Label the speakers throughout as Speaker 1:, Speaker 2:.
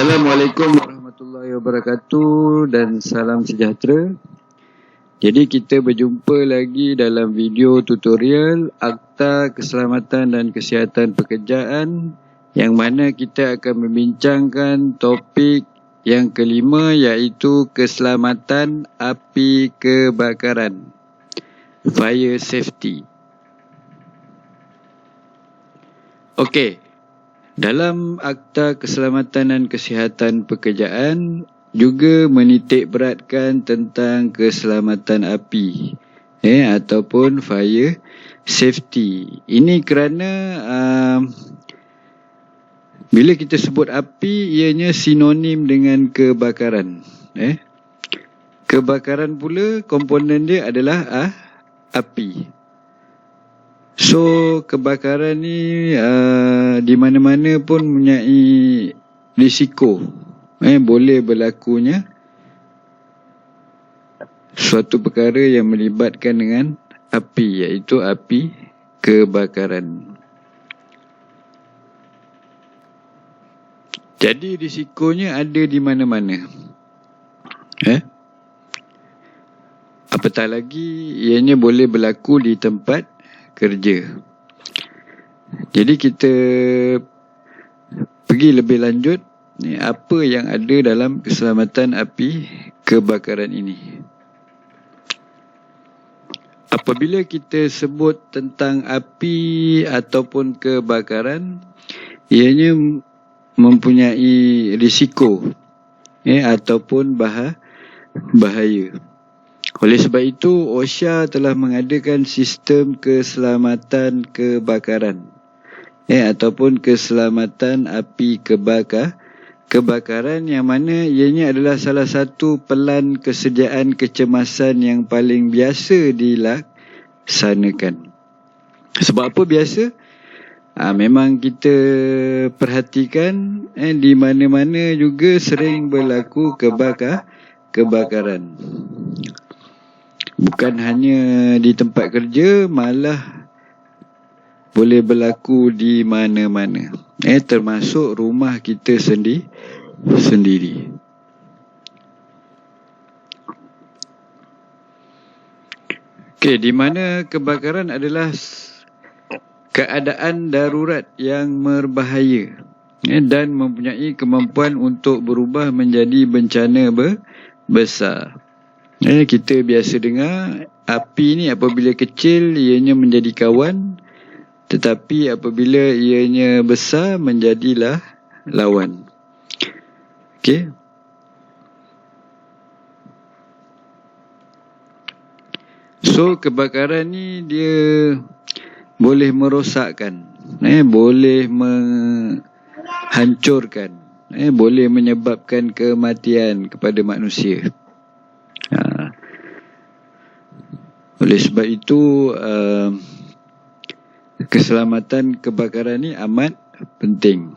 Speaker 1: Assalamualaikum warahmatullahi wabarakatuh dan salam sejahtera. Jadi kita berjumpa lagi dalam video tutorial Akta Keselamatan dan Kesihatan Pekerjaan, yang mana kita akan membincangkan topik yang kelima, iaitu keselamatan api kebakaran, fire safety. Okey. Dalam Akta Keselamatan dan Kesihatan Pekerjaan juga menitik beratkan tentang keselamatan api ataupun fire safety. Ini kerana bila kita sebut api, ianya sinonim dengan kebakaran. Kebakaran pula komponen dia adalah api. So kebakaran ni di mana-mana pun mempunyai risiko. Boleh berlakunya suatu perkara yang melibatkan dengan api, iaitu api kebakaran. Jadi risikonya ada di mana-mana. Apatah lagi ianya boleh berlaku di tempat kerja. Jadi kita pergi lebih lanjut, apa yang ada dalam keselamatan api kebakaran ini. Apabila kita sebut tentang api ataupun kebakaran, ianya mempunyai risiko ataupun bahaya. Oleh sebab itu, OSHA telah mengadakan sistem keselamatan kebakaran ataupun keselamatan api kebakaran, yang mana ianya adalah salah satu pelan kesediaan kecemasan yang paling biasa dilaksanakan. Sebab apa biasa? Memang kita perhatikan di mana-mana juga sering berlaku kebakaran. Bukan hanya di tempat kerja, malah boleh berlaku di mana-mana. Termasuk rumah kita sendiri. Okey, di mana kebakaran adalah keadaan darurat yang berbahaya dan mempunyai kemampuan untuk berubah menjadi bencana besar. Kita biasa dengar api ni apabila kecil ianya menjadi kawan, tetapi apabila ianya besar menjadilah lawan. Okey. So kebakaran ni dia boleh merosakkan, boleh menghancurkan, boleh menyebabkan kematian kepada manusia. Oleh sebab itu keselamatan kebakaran ni amat penting.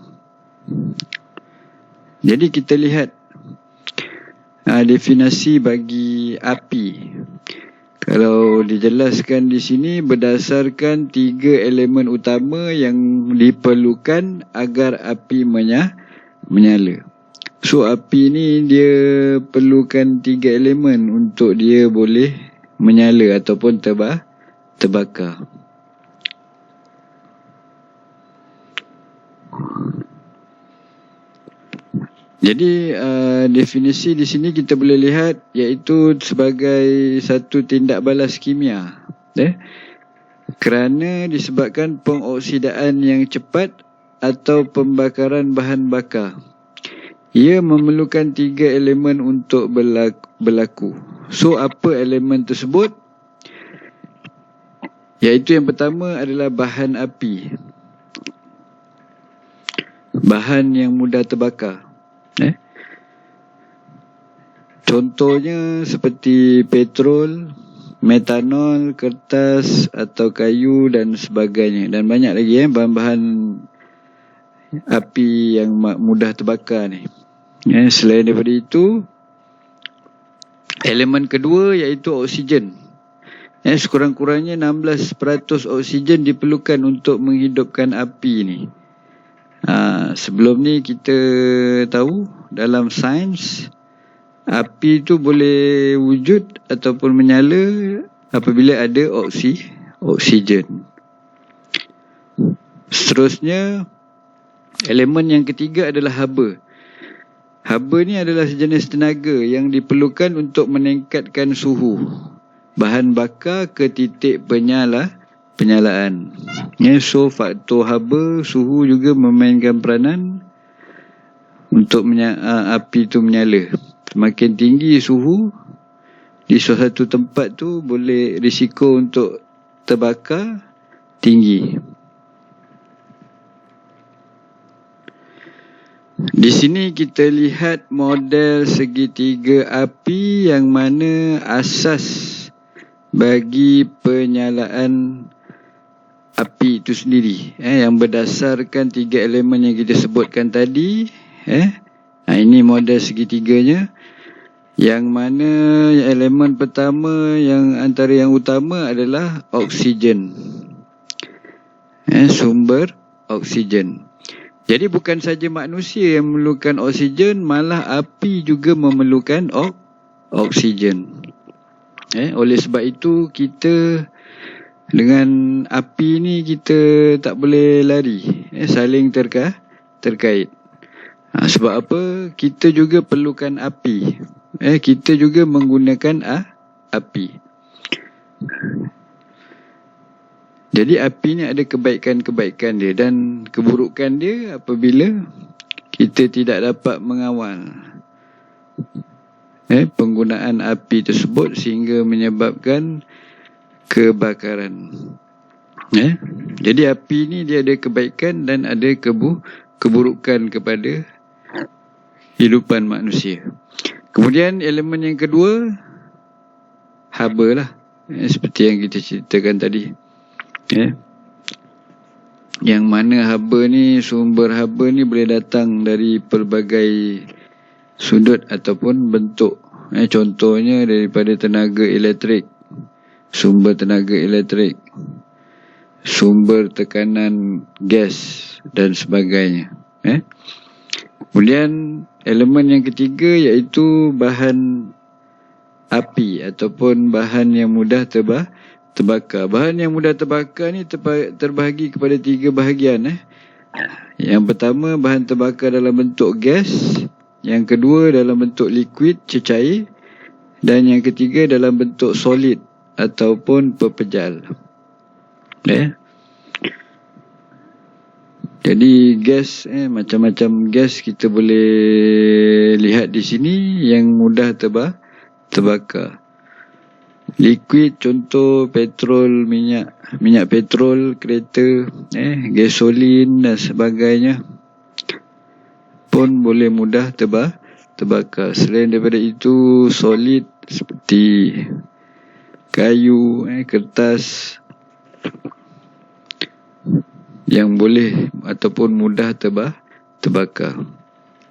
Speaker 1: Jadi kita lihat definisi bagi api. Kalau dijelaskan di sini berdasarkan 3 elemen utama yang diperlukan agar api menyala. So api ni dia perlukan 3 elemen untuk dia boleh menyala ataupun terbakar. Jadi definisi di sini kita boleh lihat, iaitu sebagai satu tindak balas kimia, kerana disebabkan pengoksidaan yang cepat atau pembakaran bahan bakar. Ia memerlukan 3 elemen untuk berlaku. So apa elemen tersebut? Iaitu yang pertama adalah bahan api, bahan yang mudah terbakar. Contohnya seperti petrol, metanol, kertas atau kayu dan sebagainya. Dan banyak lagi bahan-bahan api yang mudah terbakar ni. Selain daripada itu, elemen kedua iaitu oksigen. Sekurang-kurangnya 16% oksigen diperlukan untuk menghidupkan api ni. Sebelum ni kita tahu dalam sains, api tu boleh wujud ataupun menyala apabila ada oksigen. Seterusnya, elemen yang ketiga adalah haba. Haba ni adalah sejenis tenaga yang diperlukan untuk meningkatkan suhu bahan bakar ke titik penyalaan. So faktor haba, suhu juga memainkan peranan untuk api tu menyala. Semakin tinggi suhu di suatu tempat tu, boleh risiko untuk terbakar tinggi. Di sini kita lihat model segitiga api yang mana asas bagi penyalaan api itu sendiri, yang berdasarkan 3 elemen yang kita sebutkan tadi. Ini model segitiganya, yang mana elemen pertama yang antara yang utama adalah oksigen, sumber oksigen. Jadi bukan saja manusia yang memerlukan oksigen, malah api juga memerlukan oksigen. Oleh sebab itu, kita dengan api ni kita tak boleh lari, saling terkait. Sebab apa? Kita juga perlukan api. Kita juga menggunakan api. Jadi api ni ada kebaikan-kebaikan dia dan keburukan dia apabila kita tidak dapat mengawal penggunaan api tersebut sehingga menyebabkan kebakaran. Jadi api ni dia ada kebaikan dan ada keburukan kepada kehidupan manusia. Kemudian elemen yang kedua, haba lah, seperti yang kita ceritakan tadi. Yang mana haba ni, sumber haba ni boleh datang dari pelbagai sudut ataupun bentuk. Contohnya daripada tenaga elektrik, sumber tenaga elektrik, sumber tekanan gas dan sebagainya. Kemudian elemen yang ketiga iaitu bahan api ataupun bahan yang mudah terbakar. Bahan yang mudah terbakar ni terbahagi kepada 3 bahagian. Yang pertama, bahan terbakar dalam bentuk gas. Yang kedua, dalam bentuk liquid, cecair. Dan yang ketiga, dalam bentuk solid ataupun pepejal. Jadi gas, macam-macam gas kita boleh lihat di sini yang mudah terbakar. Liquid contoh petrol, minyak petrol, kereta, gasolin dan sebagainya pun boleh mudah terbakar. Selain daripada itu, solid seperti kayu, kertas yang boleh ataupun mudah terbakar.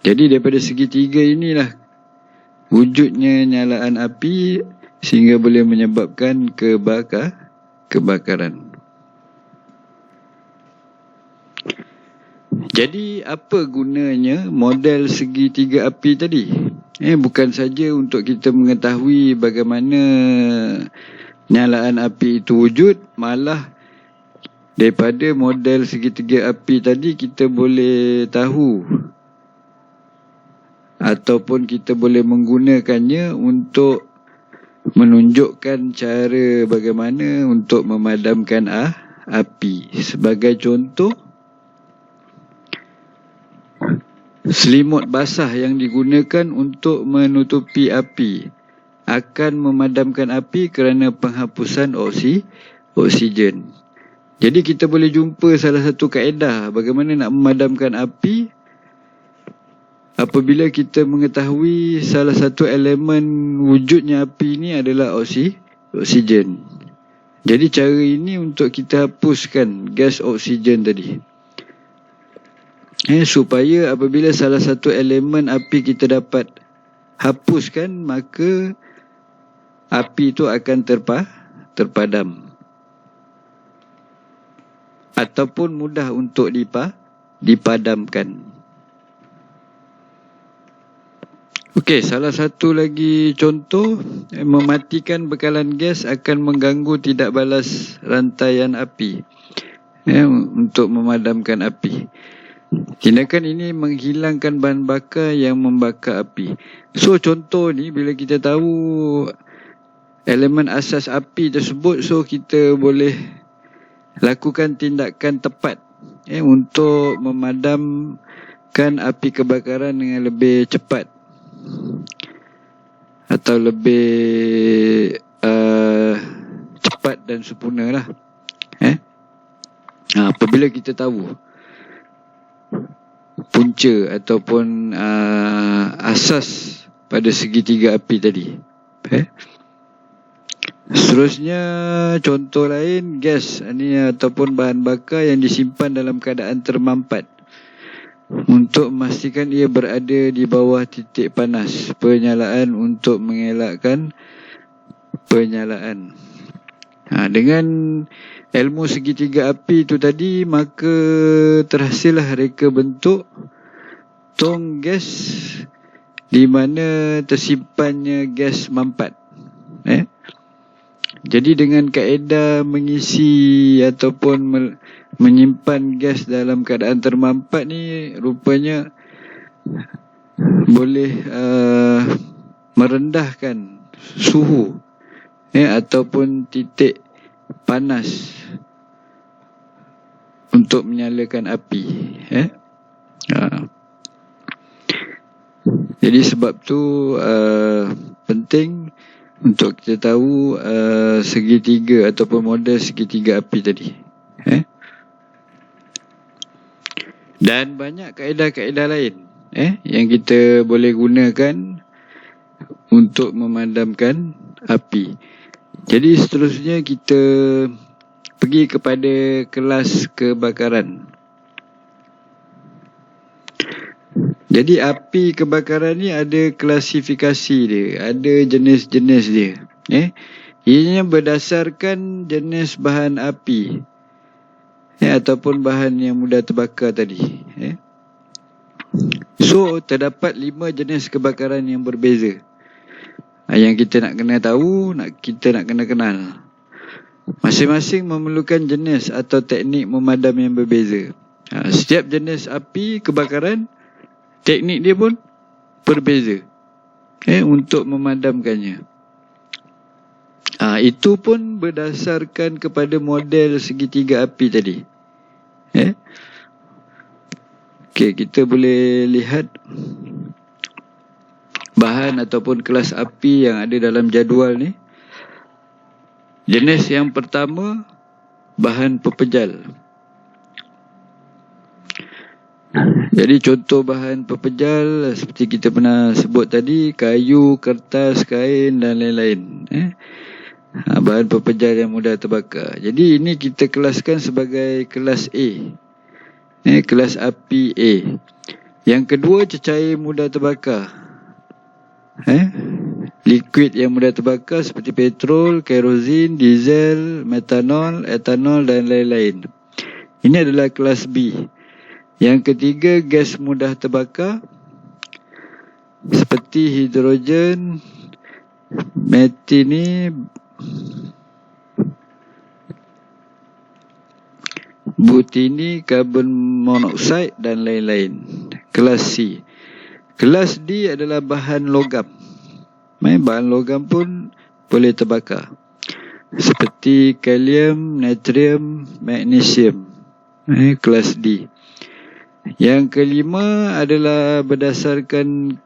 Speaker 1: Jadi daripada segi 3 inilah wujudnya nyalaan api sehingga boleh menyebabkan kebakaran. Jadi apa gunanya model segitiga api tadi? Bukan saja untuk kita mengetahui bagaimana nyalaan api itu wujud, malah daripada model segitiga api tadi kita boleh tahu ataupun kita boleh menggunakannya untuk menunjukkan cara bagaimana untuk memadamkan api. Sebagai contoh, selimut basah yang digunakan untuk menutupi api akan memadamkan api kerana penghapusan oksigen. Jadi kita boleh jumpa salah satu kaedah bagaimana nak memadamkan api apabila kita mengetahui salah satu elemen wujudnya api ni adalah oksigen. Jadi cara ini untuk kita hapuskan gas oksigen tadi. Supaya apabila salah satu elemen api kita dapat hapuskan, maka api itu akan terpadam ataupun mudah untuk dipadamkan. Okey, salah satu lagi contoh, mematikan bekalan gas akan mengganggu tidak balas rantaian api untuk memadamkan api. Tindakan ini menghilangkan bahan bakar yang membakar api. So contoh ni bila kita tahu elemen asas api tersebut, so kita boleh lakukan tindakan tepat untuk memadamkan api kebakaran dengan lebih cepat atau lebih cepat dan sempurna lah. Apabila kita tahu punca ataupun asas pada segitiga api tadi. Seterusnya, contoh lain, gas ni ataupun bahan bakar yang disimpan dalam keadaan termampat untuk memastikan ia berada di bawah titik panas penyalaan untuk mengelakkan penyalaan. Dengan ilmu segitiga api itu tadi, maka terhasillah reka bentuk tong gas di mana tersimpannya gas mampat. Jadi dengan kaedah mengisi ataupun menyimpan gas dalam keadaan termampat ni, rupanya boleh merendahkan suhu ataupun titik panas untuk menyalakan api. Jadi sebab tu penting untuk kita tahu segitiga ataupun model segitiga api tadi. Dan banyak kaedah-kaedah lain yang kita boleh gunakan untuk memadamkan api. Jadi seterusnya kita pergi kepada kelas kebakaran. Jadi api kebakaran ni ada klasifikasi dia, ada jenis-jenis dia. Ianya berdasarkan jenis bahan api ataupun bahan yang mudah terbakar tadi. So terdapat 5 jenis kebakaran yang berbeza. Yang kita nak kena tahu, kita nak kena kenal. Masing-masing memerlukan jenis atau teknik memadam yang berbeza. Setiap jenis api kebakaran, teknik dia pun berbeza untuk memadamkannya. Itu pun berdasarkan kepada model segitiga api tadi. Okey, kita boleh lihat bahan ataupun kelas api yang ada dalam jadual ni. Jenis yang pertama, bahan pepejal. Jadi contoh bahan pepejal seperti kita pernah sebut tadi, kayu, kertas, kain dan lain-lain. Bahan pepejal yang mudah terbakar. Jadi ini kita kelaskan sebagai kelas A. Kelas api A. Yang kedua, cecair mudah terbakar. Liquid yang mudah terbakar seperti petrol, kerosin, diesel, metanol, etanol dan lain-lain. Ini adalah kelas B. Yang ketiga, gas mudah terbakar seperti hidrogen, metini, butini, karbon monoksida dan lain-lain. Kelas C. Kelas D adalah bahan logam. Bahan logam pun boleh terbakar seperti kalium, natrium, magnesium. Kelas D. Yang kelima adalah berdasarkan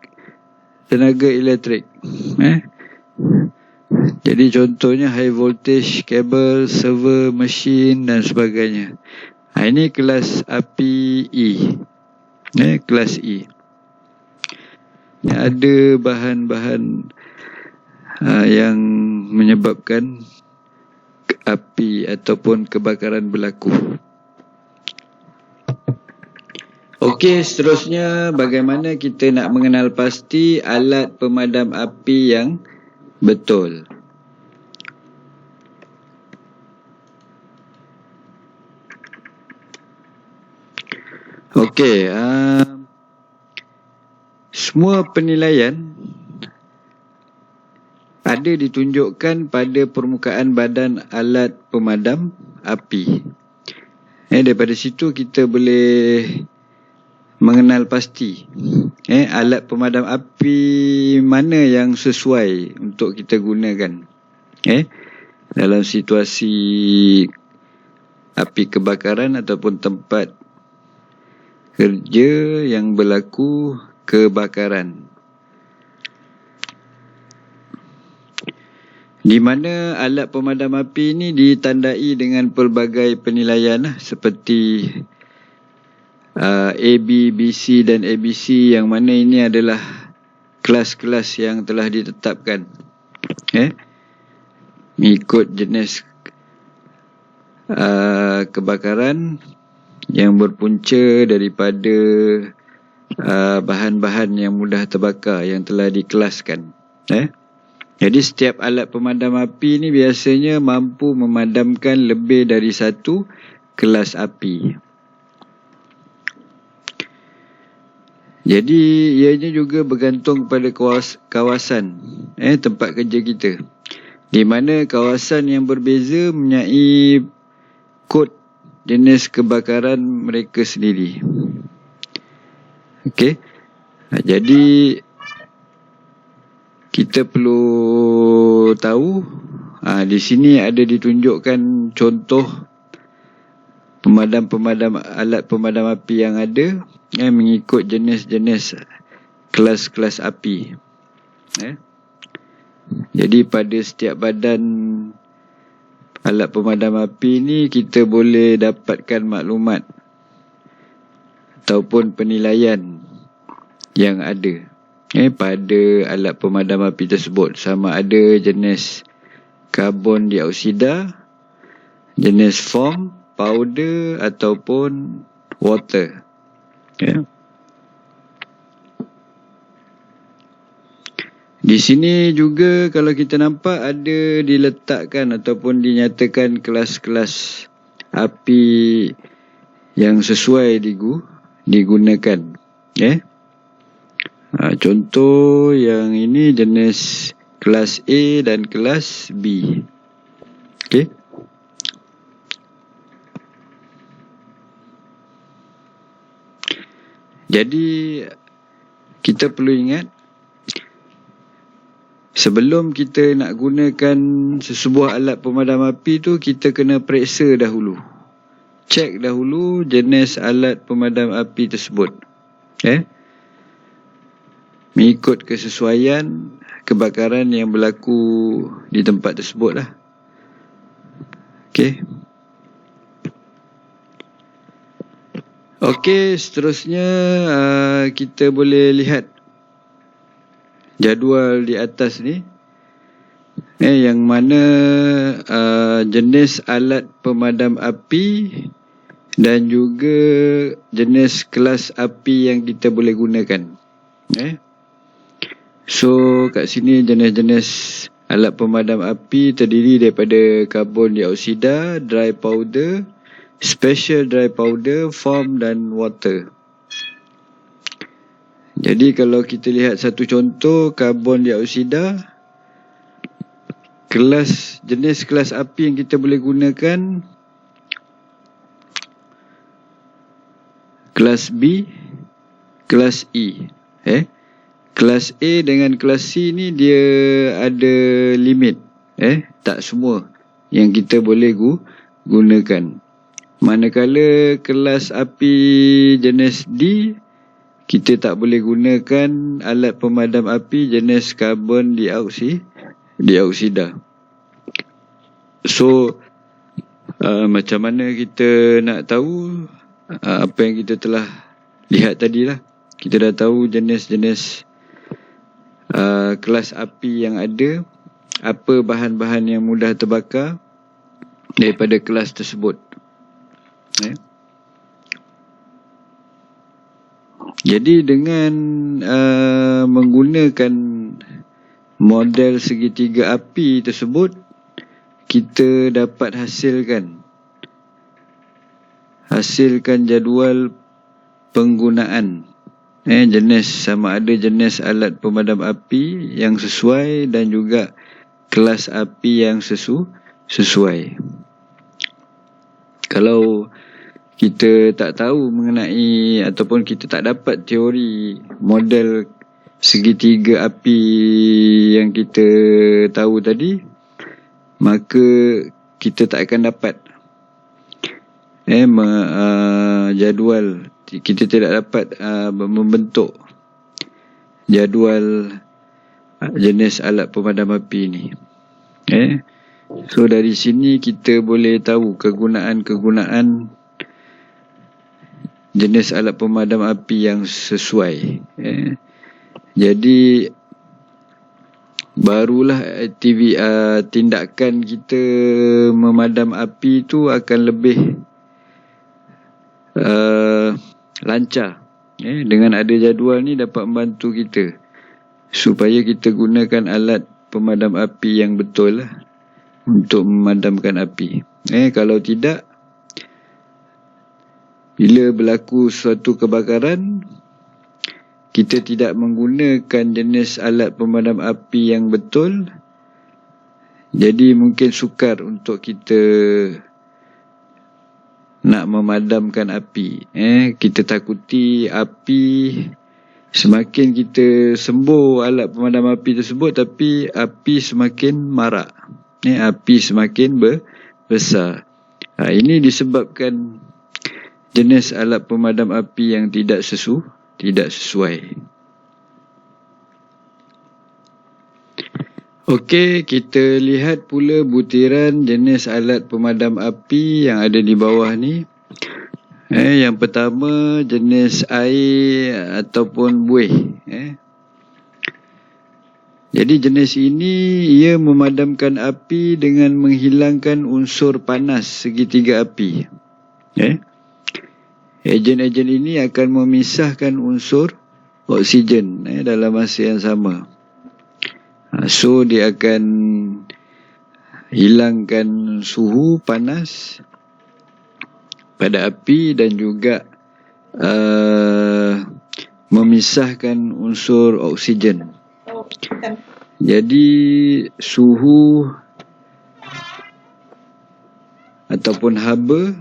Speaker 1: tenaga elektrik. Jadi contohnya high voltage kabel, server, mesin dan sebagainya. Ini kelas api E. Kelas E. Ada bahan-bahan yang menyebabkan api ataupun kebakaran berlaku. Okey, seterusnya bagaimana kita nak mengenal pasti alat pemadam api yang betul. Okey, semua penilaian ada ditunjukkan pada permukaan badan alat pemadam api. Daripada situ kita boleh mengenal pasti alat pemadam api mana yang sesuai untuk kita gunakan dalam situasi api kebakaran ataupun tempat kerja yang berlaku kebakaran, di mana alat pemadam api ini ditandai dengan pelbagai penilaian seperti A, B, BC dan ABC, yang mana ini adalah kelas-kelas yang telah ditetapkan mengikut jenis kebakaran yang berpunca daripada bahan-bahan yang mudah terbakar yang telah dikelaskan. Jadi setiap alat pemadam api ni biasanya mampu memadamkan lebih dari satu kelas api. Jadi ianya juga bergantung pada kawasan tempat kerja kita, di mana kawasan yang berbeza mempunyai kod jenis kebakaran mereka sendiri. Okey. Jadi kita perlu tahu di sini ada ditunjukkan contoh alat pemadam api yang ada mengikut jenis-jenis kelas-kelas api. Jadi pada setiap badan alat pemadam api ni kita boleh dapatkan maklumat ataupun penilaian yang ada pada alat pemadam api tersebut, sama ada jenis karbon dioksida, jenis foam, powder ataupun water. Di sini juga kalau kita nampak ada diletakkan ataupun dinyatakan kelas-kelas api yang sesuai digunakan. Contoh yang ini jenis kelas A dan kelas B. Okey. Jadi kita perlu ingat, sebelum kita nak gunakan sesebuah alat pemadam api tu, kita kena periksa dahulu. Cek dahulu jenis alat pemadam api tersebut. Mengikut kesesuaian kebakaran yang berlaku di tempat tersebut lah. Okey. Okey, seterusnya kita boleh lihat jadual di atas ni, yang mana jenis alat pemadam api dan juga jenis kelas api yang kita boleh gunakan. So kat sini jenis-jenis alat pemadam api terdiri daripada karbon dioksida, dry powder, special dry powder, foam dan water. Jadi kalau kita lihat satu contoh karbon dioksida, jenis kelas api yang kita boleh gunakan kelas B, kelas E. Kelas A dengan kelas C ni dia ada limit. Tak semua yang kita boleh gunakan. Manakala kelas api jenis D, kita tak boleh gunakan alat pemadam api jenis karbon dioksida. So macam mana kita nak tahu apa yang kita telah lihat tadilah. Kita dah tahu jenis-jenis kelas api yang ada, apa bahan-bahan yang mudah terbakar daripada kelas tersebut. Jadi dengan menggunakan model segitiga api tersebut, kita dapat hasilkan jadual penggunaan. Jenis, sama ada jenis alat pemadam api yang sesuai dan juga kelas api yang sesuai. Kalau kita tak tahu mengenai ataupun kita tak dapat teori model segitiga api yang kita tahu tadi, maka kita tak akan dapat jadual. Kita tidak dapat membentuk jadual jenis alat pemadam api ni. So dari sini kita boleh tahu kegunaan-kegunaan jenis alat pemadam api yang sesuai. Jadi barulah tindakan kita memadam api tu akan lebih lancar. Dengan ada jadual ni dapat membantu kita supaya kita gunakan alat pemadam api yang betul lah untuk memadamkan api. Kalau tidak, bila berlaku suatu kebakaran, kita tidak menggunakan jenis alat pemadam api yang betul, jadi mungkin sukar untuk kita nak memadamkan api. Kita takuti api, semakin kita sembuh alat pemadam api tersebut, tapi api semakin marak. Api semakin besar. Ini disebabkan jenis alat pemadam api yang tidak sesuai. Okey, kita lihat pula butiran jenis alat pemadam api yang ada di bawah ni. Yang pertama, jenis air ataupun buih. Jadi jenis ini ia memadamkan api dengan menghilangkan unsur panas segitiga api. Ejen-ejen ini akan memisahkan unsur oksigen dalam masa yang sama. So dia akan hilangkan suhu panas pada api dan juga memisahkan unsur oksigen. Jadi suhu ataupun haba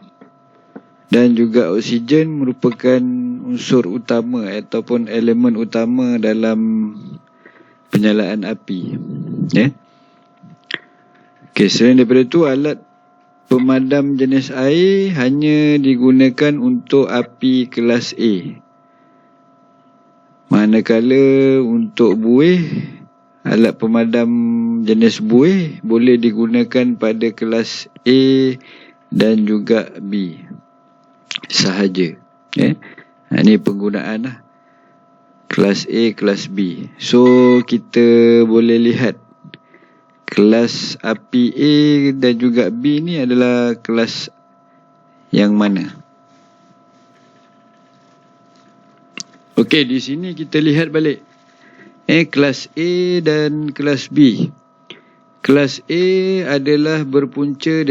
Speaker 1: dan juga oksigen merupakan unsur utama ataupun elemen utama dalam penyalaan api. Selain daripada itu, alat pemadam jenis air hanya digunakan untuk api kelas A. Manakala untuk buih, alat pemadam jenis buih boleh digunakan pada kelas A dan juga B sahaja. Ini penggunaan lah. Kelas A, kelas B. So kita boleh lihat kelas api A dan juga B ni adalah kelas yang mana. Okey, di sini kita lihat balik. Kelas A dan kelas B. Kelas A adalah berpunca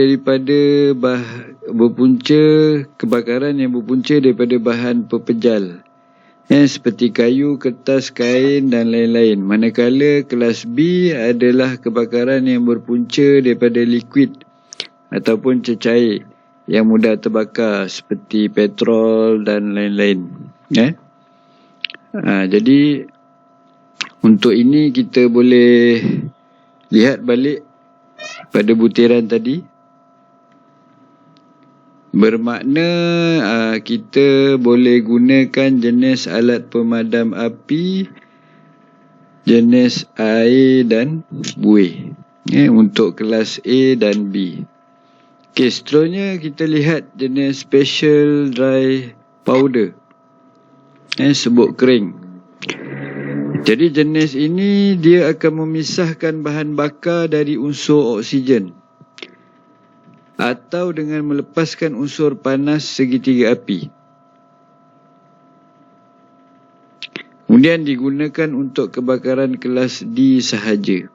Speaker 1: kebakaran yang berpunca daripada bahan pepejal. Seperti kayu, kertas, kain dan lain-lain. Manakala kelas B adalah kebakaran yang berpunca daripada liquid ataupun cecair yang mudah terbakar seperti petrol dan lain-lain. Jadi untuk ini kita boleh lihat balik pada butiran tadi. Bermakna kita boleh gunakan jenis alat pemadam api jenis air dan buih untuk kelas A dan B. Seterusnya kita lihat jenis special dry powder, sebut kering. Jadi jenis ini dia akan memisahkan bahan bakar dari unsur oksigen atau dengan melepaskan unsur panas segitiga api. Kemudian digunakan untuk kebakaran kelas D sahaja.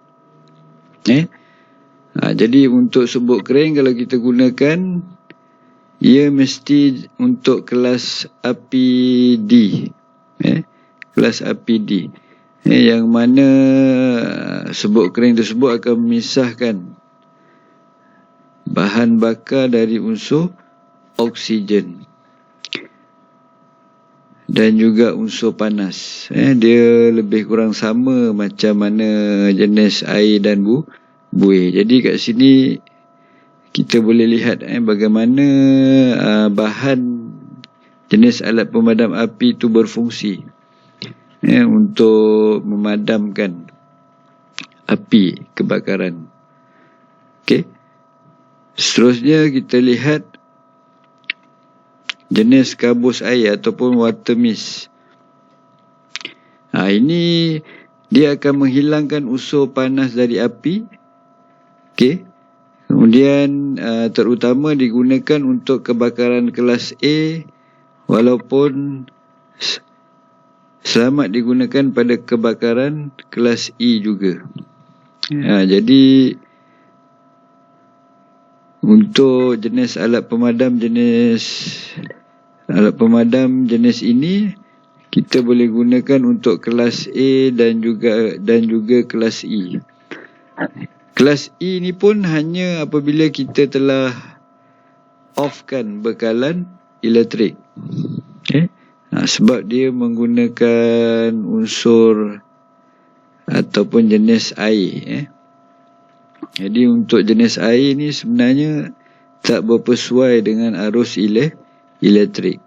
Speaker 1: Jadi untuk sebut kering, kalau kita gunakan, ia mesti untuk kelas api D. Kelas api D. Yang mana sebut kering tersebut akan memisahkan bahan bakar dari unsur oksigen dan juga unsur panas. Dia lebih kurang sama macam mana jenis air dan buih. Jadi kat sini kita boleh lihat bagaimana bahan jenis alat pemadam api itu berfungsi untuk memadamkan api kebakaran. Okey. Seterusnya kita lihat jenis kabus air ataupun water mist. Ini dia akan menghilangkan unsur panas dari api. Okey. Kemudian terutama digunakan untuk kebakaran kelas A, walaupun selamat digunakan pada kebakaran kelas E juga. Jadi untuk jenis alat pemadam jenis ini kita boleh gunakan untuk kelas A dan juga kelas E. Kelas E ni pun hanya apabila kita telah offkan bekalan elektrik. Sebab dia menggunakan unsur ataupun jenis air. Jadi untuk jenis air ni sebenarnya tak berpesuai dengan arus elektrik.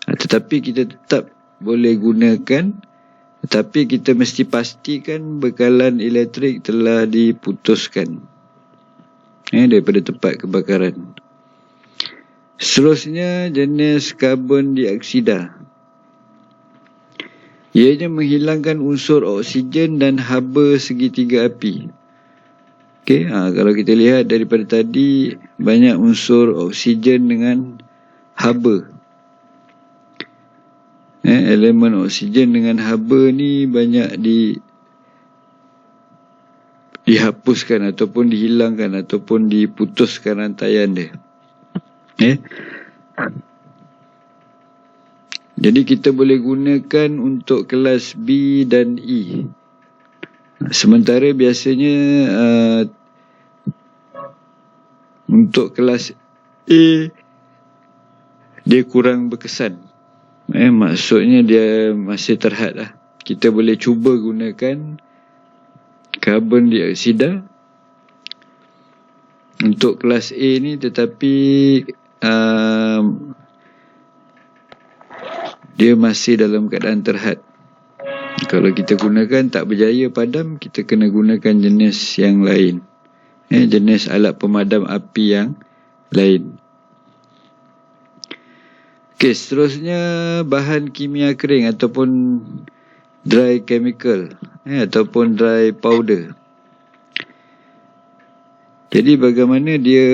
Speaker 1: Tetapi kita tetap boleh gunakan, tetapi kita mesti pastikan bekalan elektrik telah diputuskan daripada tempat kebakaran. Seterusnya jenis karbon dioksida. Ianya menghilangkan unsur oksigen dan haba segitiga api. Okey, kalau kita lihat daripada tadi banyak unsur oksigen dengan haba. Elemen oksigen dengan haba ni banyak dihapuskan ataupun dihilangkan ataupun diputuskan rantaian dia. Jadi kita boleh gunakan untuk kelas B dan E. Sementara biasanya untuk kelas A dia kurang berkesan. Maksudnya dia masih terhad lah. Kita boleh cuba gunakan karbon dioksida untuk kelas A ni, tetapi dia masih dalam keadaan terhad. Kalau kita gunakan tak berjaya padam, kita kena gunakan jenis yang lain. Jenis alat pemadam api yang lain. Okey, seterusnya bahan kimia kering ataupun dry chemical ataupun dry powder. Jadi bagaimana dia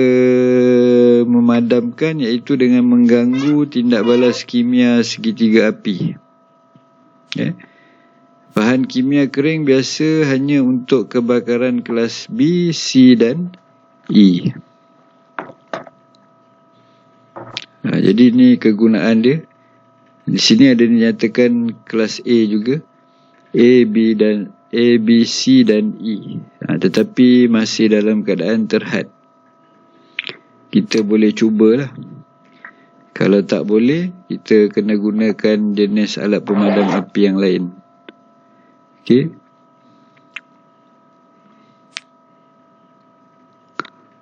Speaker 1: memadamkan, iaitu dengan mengganggu tindak balas kimia segitiga api. Bahan kimia kering biasa hanya untuk kebakaran kelas B, C dan E. Jadi ini kegunaan dia. Di sini ada dinyatakan kelas A juga, A, B, C dan E. Tetapi masih dalam keadaan terhad. Kita boleh cubalah. Kalau tak boleh, kita kena gunakan jenis alat pemadam api yang lain. Okey.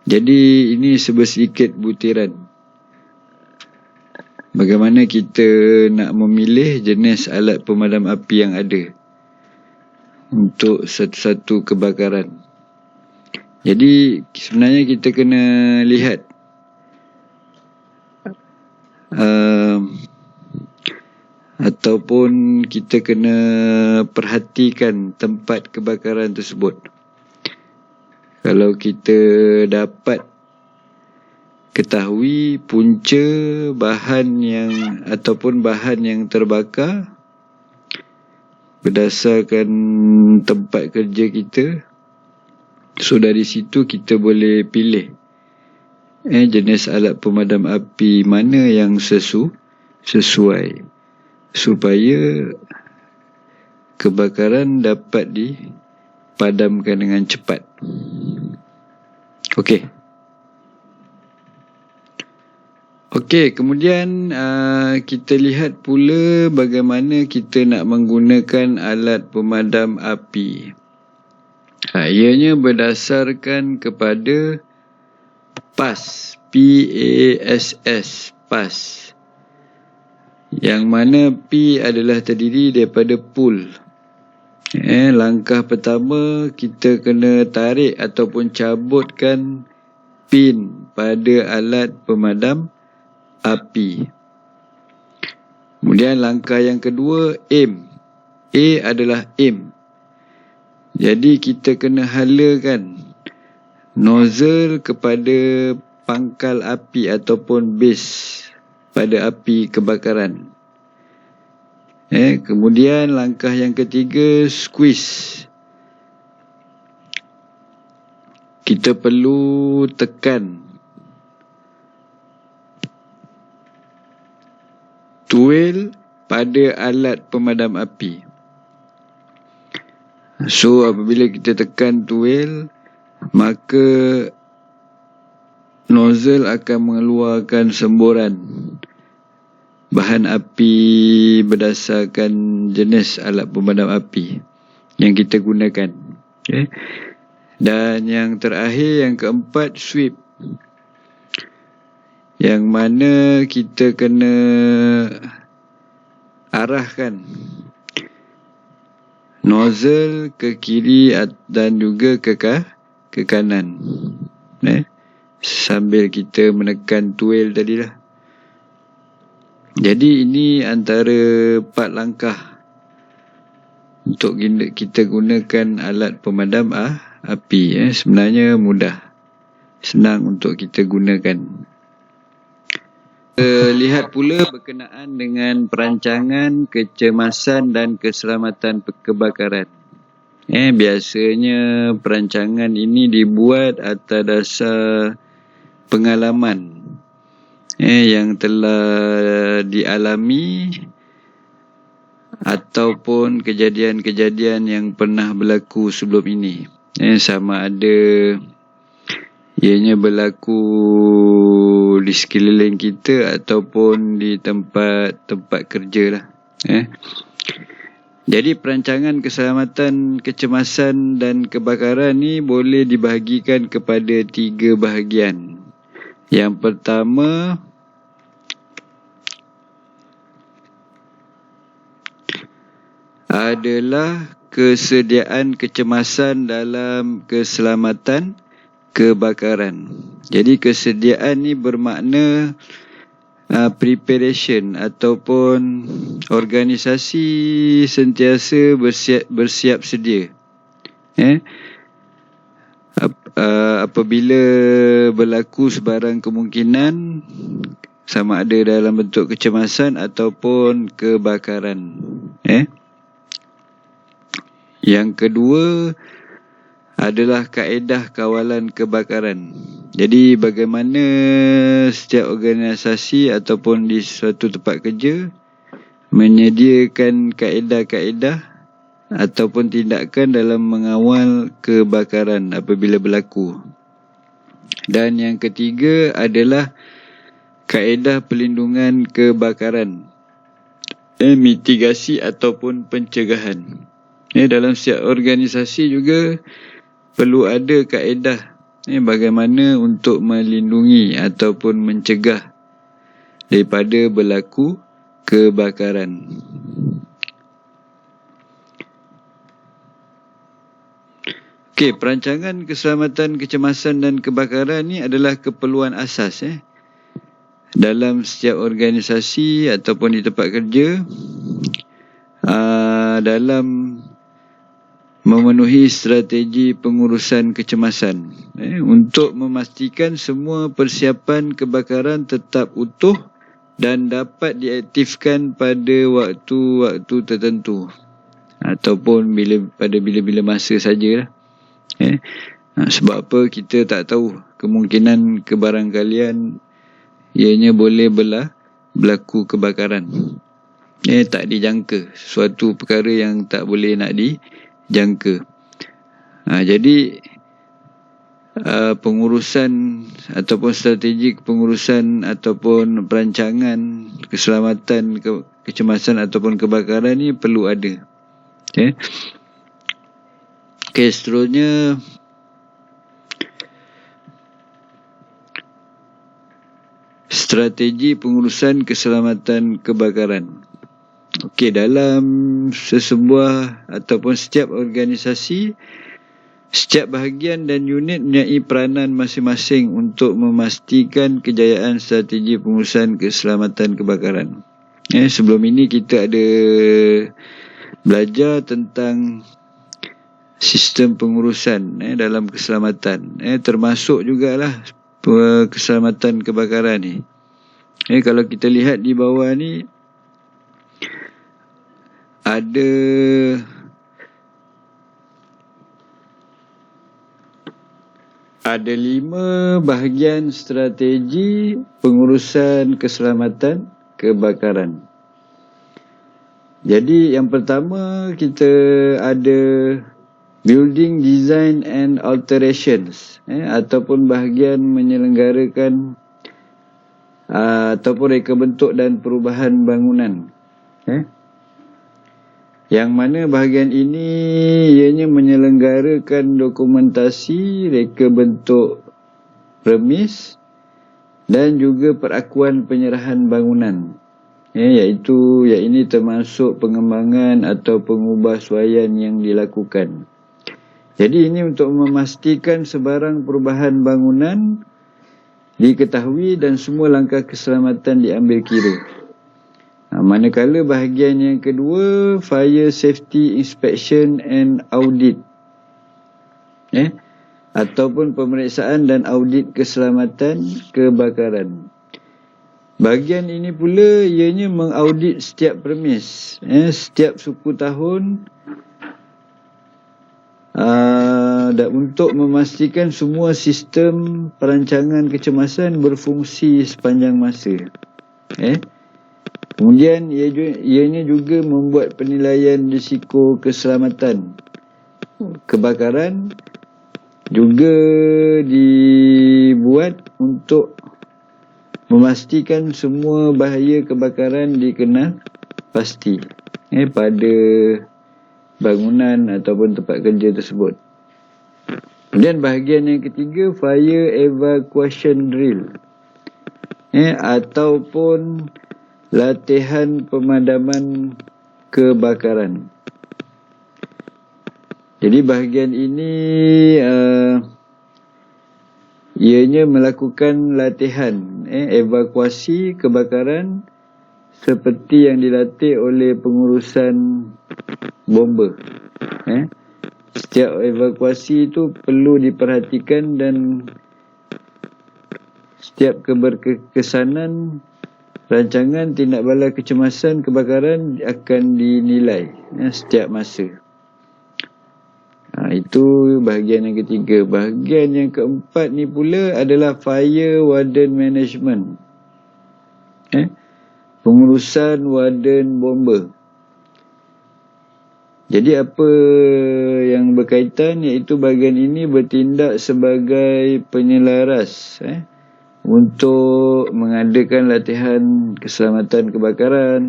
Speaker 1: Jadi ini sedikit butiran bagaimana kita nak memilih jenis alat pemadam api yang ada untuk satu-satu kebakaran. Jadi sebenarnya kita kena lihat ataupun kita kena perhatikan tempat kebakaran tersebut. Kalau kita dapat ketahui punca bahan yang terbakar berdasarkan tempat kerja kita, so dari situ kita boleh pilih jenis alat pemadam api mana yang sesuai supaya kebakaran dapat dipadamkan dengan cepat. Okey, kemudian kita lihat pula bagaimana kita nak menggunakan alat pemadam api. Ianya berdasarkan kepada PASS, P-A-S-S, PASS. Yang mana P adalah terdiri daripada pull. Langkah pertama, kita kena tarik ataupun cabutkan pin pada alat pemadam api. Kemudian langkah yang kedua, aim. A adalah aim. Jadi kita kena halakan nozzle kepada pangkal api ataupun base pada api kebakaran. Kemudian langkah yang ketiga, squeeze. Kita perlu tekan tuel pada alat pemadam api. So apabila kita tekan tuel, maka nozzle akan mengeluarkan semburan bahan api berdasarkan jenis alat pemadam api yang kita gunakan. Dan yang terakhir, yang keempat, sweep. Yang mana kita kena arahkan nozzle ke kiri dan juga ke kanan. Sambil kita menekan tuel tadilah. Jadi ini antara 4 langkah untuk kita gunakan alat pemadam api. Sebenarnya mudah, senang untuk kita gunakan. Lihat pula berkenaan dengan perancangan kecemasan dan keselamatan kebakaran. Biasanya perancangan ini dibuat atas dasar pengalaman yang telah dialami ataupun kejadian-kejadian yang pernah berlaku sebelum ini. Sama ada ianya berlaku di sekeliling kita ataupun di tempat kerja lah. Jadi perancangan keselamatan, kecemasan dan kebakaran ni boleh dibahagikan kepada 3 bahagian. Yang pertama, adalah kesediaan kecemasan dalam keselamatan kebakaran. Jadi kesediaan ni bermakna preparation ataupun organisasi sentiasa bersiap sedia. Apabila berlaku sebarang kemungkinan, sama ada dalam bentuk kecemasan ataupun kebakaran. Yang kedua adalah kaedah kawalan kebakaran. Jadi bagaimana setiap organisasi ataupun di suatu tempat kerja menyediakan kaedah-kaedah ataupun tindakan dalam mengawal kebakaran apabila berlaku. Dan yang ketiga adalah kaedah pelindungan kebakaran, mitigasi ataupun pencegahan. Dalam setiap organisasi juga perlu ada kaedah bagaimana untuk melindungi ataupun mencegah daripada berlaku kebakaran. Perancangan keselamatan, kecemasan dan kebakaran ni adalah keperluan asas dalam setiap organisasi ataupun di tempat kerja dalam memenuhi strategi pengurusan kecemasan untuk memastikan semua persiapan kebakaran tetap utuh dan dapat diaktifkan pada waktu-waktu tertentu ataupun pada bila-bila masa sajalah. Sebab apa, kita tak tahu kemungkinan kebarangkalian ianya boleh berlaku kebakaran. Tak dijangka, suatu perkara yang tak boleh nak dijangka. Jadi pengurusan ataupun strategi pengurusan ataupun perancangan keselamatan, kecemasan ataupun kebakaran ni perlu ada. Seterusnya strategi pengurusan keselamatan kebakaran. Dalam sesebuah ataupun setiap organisasi, setiap bahagian dan unit mempunyai peranan masing-masing untuk memastikan kejayaan strategi pengurusan keselamatan kebakaran. Sebelum ini kita ada belajar tentang sistem pengurusan dalam keselamatan, termasuk jugalah keselamatan kebakaran ni. Kalau kita lihat di bawah ni ada ada 5 bahagian strategi pengurusan keselamatan kebakaran. Jadi yang pertama kita ada building design and alterations, ataupun bahagian menyelenggarakan ataupun reka bentuk dan perubahan bangunan. Yang mana bahagian ini ianya menyelenggarakan dokumentasi reka bentuk premis dan juga perakuan penyerahan bangunan. Iaitu yang ini termasuk pengembangan atau pengubahsuaian yang dilakukan. Jadi ini untuk memastikan sebarang perubahan bangunan diketahui dan semua langkah keselamatan diambil kira. Manakala bahagian yang kedua, fire safety inspection and audit, ataupun pemeriksaan dan audit keselamatan kebakaran. Bahagian ini pula ianya mengaudit setiap premis, setiap suku tahun, dan untuk memastikan semua sistem perancangan kecemasan berfungsi sepanjang masa. Kemudian ianya juga membuat penilaian risiko keselamatan kebakaran, juga dibuat untuk memastikan semua bahaya kebakaran dikenal pasti pada bangunan ataupun tempat kerja tersebut. Kemudian bahagian yang ketiga, fire evacuation drill, ataupun latihan pemadaman kebakaran. Jadi bahagian ini ianya melakukan latihan evakuasi kebakaran seperti yang dilatih oleh pengurusan bomba. Setiap evakuasi itu perlu diperhatikan dan setiap keberkesanan rancangan tindak bala kecemasan kebakaran akan dinilai setiap masa. Itu bahagian yang ketiga. Bahagian yang keempat ni pula adalah fire warden management, pengurusan warden bomba. Jadi apa yang berkaitan, iaitu bahagian ini bertindak sebagai penyelaras untuk mengadakan latihan keselamatan kebakaran,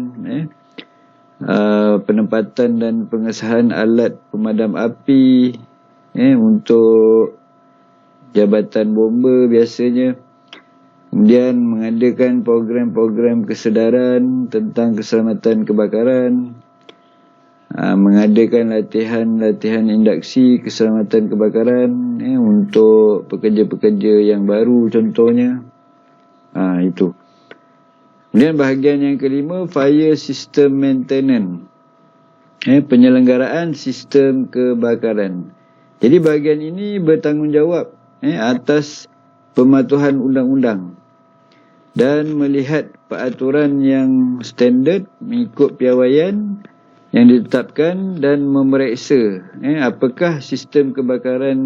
Speaker 1: penempatan dan pengesahan alat pemadam api untuk jabatan bomba biasanya. Kemudian mengadakan program-program kesedaran tentang keselamatan kebakaran, mengadakan latihan-latihan induksi keselamatan kebakaran untuk pekerja-pekerja yang baru contohnya. Itu. Kemudian bahagian yang kelima, fire system maintenance, penyelenggaraan sistem kebakaran. Jadi bahagian ini bertanggungjawab atas pematuhan undang-undang dan melihat peraturan yang standard mengikut piawaian yang ditetapkan dan memeriksa apakah sistem kebakaran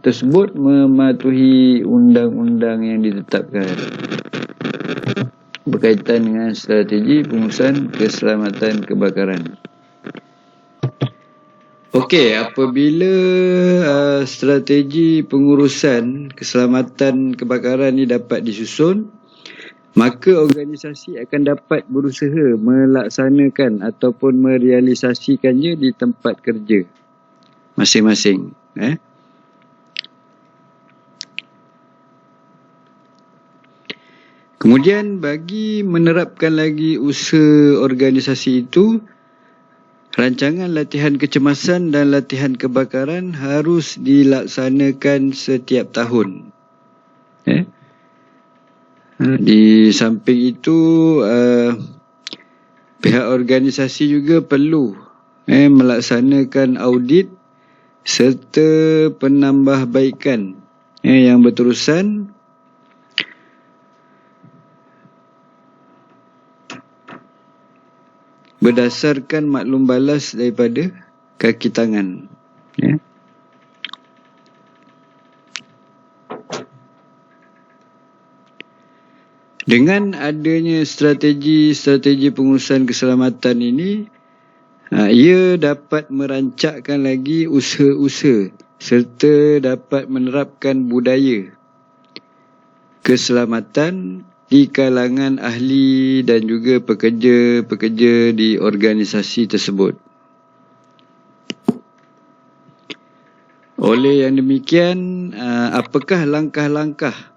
Speaker 1: tersebut mematuhi undang-undang yang ditetapkan berkaitan dengan strategi pengurusan keselamatan kebakaran. Okey, apabila strategi pengurusan keselamatan kebakaran ini dapat disusun, maka organisasi akan dapat berusaha melaksanakan ataupun merealisasikannya di tempat kerja masing-masing. Kemudian bagi menerapkan lagi usaha organisasi itu, rancangan latihan kecemasan dan latihan kebakaran harus dilaksanakan setiap tahun. Di samping itu, pihak organisasi juga perlu melaksanakan audit serta penambahbaikan yang berterusan berdasarkan maklum balas daripada kaki tangan. Dengan adanya strategi pengurusan keselamatan ini, ia dapat merancakkan lagi usaha-usaha serta dapat menerapkan budaya keselamatan di kalangan ahli dan juga pekerja-pekerja di organisasi tersebut. Oleh yang demikian, apakah langkah-langkah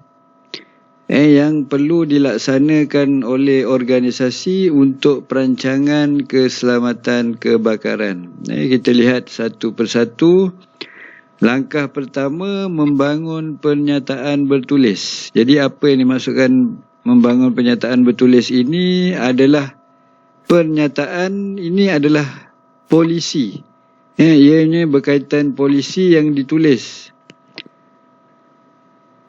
Speaker 1: yang perlu dilaksanakan oleh organisasi untuk perancangan keselamatan kebakaran? Kita lihat satu persatu. Langkah pertama, membangun pernyataan bertulis. Jadi apa yang dimaksudkan membangun pernyataan bertulis ini adalah pernyataan ini adalah polisi. Ianya berkaitan polisi yang ditulis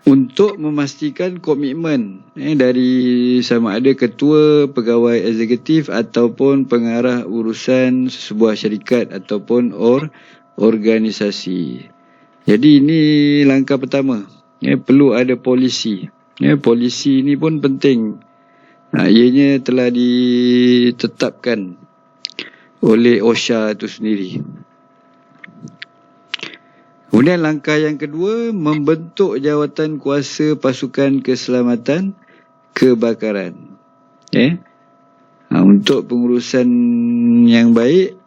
Speaker 1: untuk memastikan komitmen dari sama ada ketua, pegawai eksekutif ataupun pengarah urusan sebuah syarikat ataupun organisasi. Jadi ini langkah pertama. Perlu ada polisi. Polisi ini pun penting. Ianya telah ditetapkan oleh OSHA itu sendiri. Kemudian langkah yang kedua, membentuk jawatan kuasa pasukan keselamatan kebakaran. Untuk pengurusan yang baik,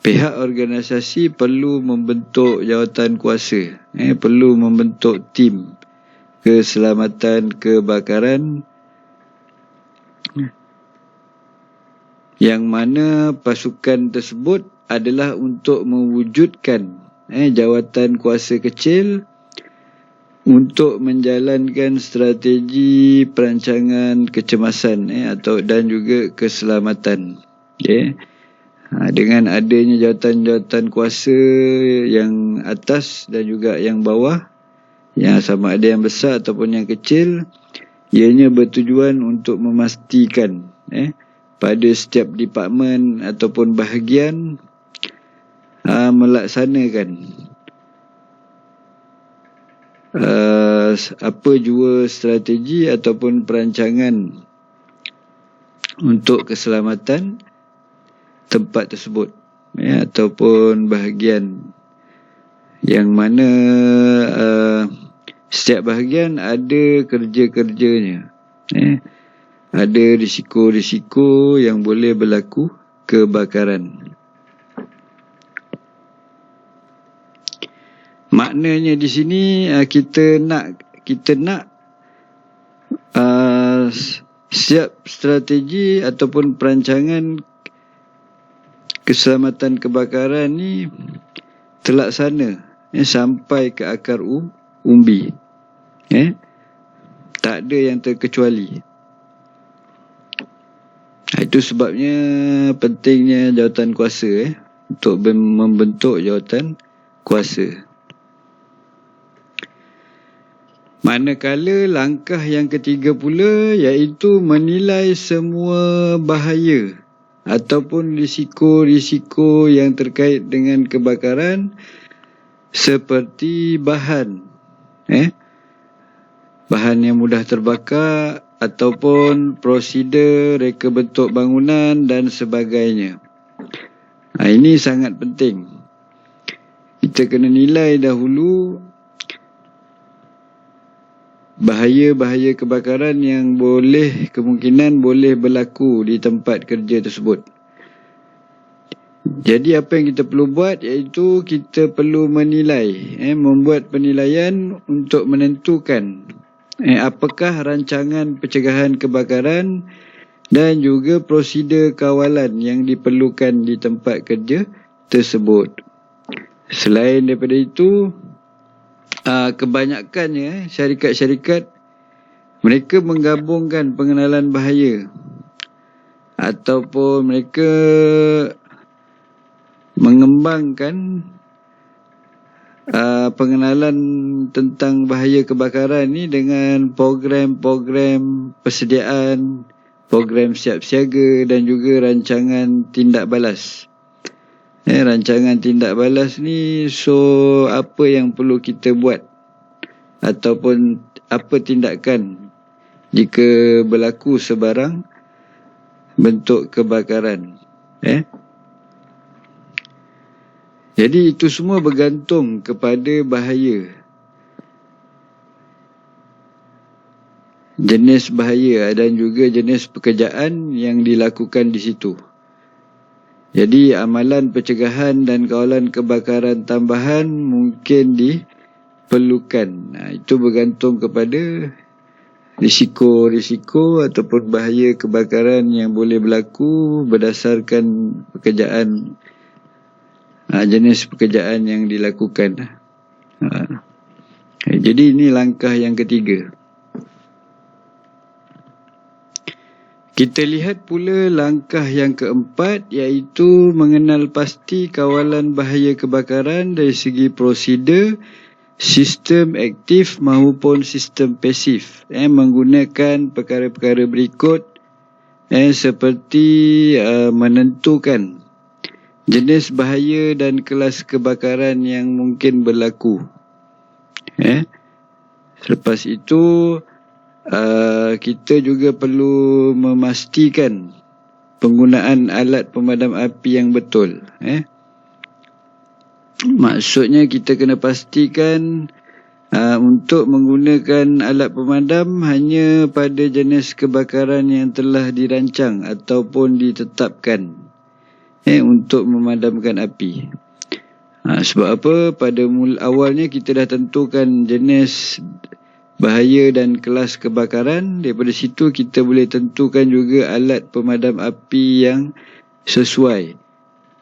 Speaker 1: pihak organisasi perlu membentuk jawatan kuasa, perlu membentuk tim keselamatan kebakaran yang mana pasukan tersebut adalah untuk mewujudkan jawatan kuasa kecil untuk menjalankan strategi perancangan kecemasan dan juga keselamatan. Dengan adanya jawatan-jawatan kuasa yang atas dan juga yang bawah, yang sama ada yang besar ataupun yang kecil, ianya bertujuan untuk memastikan pada setiap departmen ataupun bahagian melaksanakan apa jua strategi ataupun perancangan untuk keselamatan tempat tersebut ataupun bahagian, yang mana setiap bahagian ada kerja-kerjanya, ada risiko-risiko yang boleh berlaku kebakaran. Maknanya di sini kita nak setiap strategi ataupun perancangan keselamatan kebakaran ni terlaksana sampai ke akar umbi. Tak ada yang terkecuali. Itu sebabnya pentingnya jawatan kuasa untuk membentuk jawatan kuasa. Manakala langkah yang ketiga pula iaitu menilai semua bahaya ataupun risiko-risiko yang terkait dengan kebakaran seperti bahan yang mudah terbakar ataupun prosedur reka bentuk bangunan dan sebagainya. Ini sangat penting. Kita kena nilai dahulu bahaya-bahaya kebakaran yang kemungkinan boleh berlaku di tempat kerja tersebut. Jadi apa yang kita perlu buat iaitu kita perlu menilai, membuat penilaian untuk menentukan apakah rancangan pencegahan kebakaran dan juga prosedur kawalan yang diperlukan di tempat kerja tersebut. Selain daripada itu, kebanyakannya syarikat-syarikat mereka menggabungkan pengenalan bahaya ataupun mereka mengembangkan pengenalan tentang bahaya kebakaran ni dengan program-program persediaan, program siap siaga dan juga rancangan tindak balas. Rancangan tindak balas ni, apa yang perlu kita buat ataupun apa tindakan jika berlaku sebarang bentuk kebakaran. Jadi itu semua bergantung kepada bahaya, jenis bahaya dan juga jenis pekerjaan yang dilakukan di situ. Jadi amalan pencegahan dan kawalan kebakaran tambahan mungkin diperlukan. Itu bergantung kepada risiko-risiko ataupun bahaya kebakaran yang boleh berlaku berdasarkan pekerjaan, jenis pekerjaan yang dilakukan. Jadi ini langkah yang ketiga. Kita lihat pula langkah yang keempat iaitu mengenal pasti kawalan bahaya kebakaran dari segi prosedur, sistem aktif maupun sistem pasif. Menggunakan perkara-perkara berikut seperti menentukan jenis bahaya dan kelas kebakaran yang mungkin berlaku. Selepas itu kita juga perlu memastikan penggunaan alat pemadam api yang betul. Maksudnya kita kena pastikan untuk menggunakan alat pemadam hanya pada jenis kebakaran yang telah dirancang ataupun ditetapkan untuk memadamkan api. Sebab apa? Pada awalnya kita dah tentukan jenis bahaya dan kelas kebakaran. Daripada situ kita boleh tentukan juga alat pemadam api yang sesuai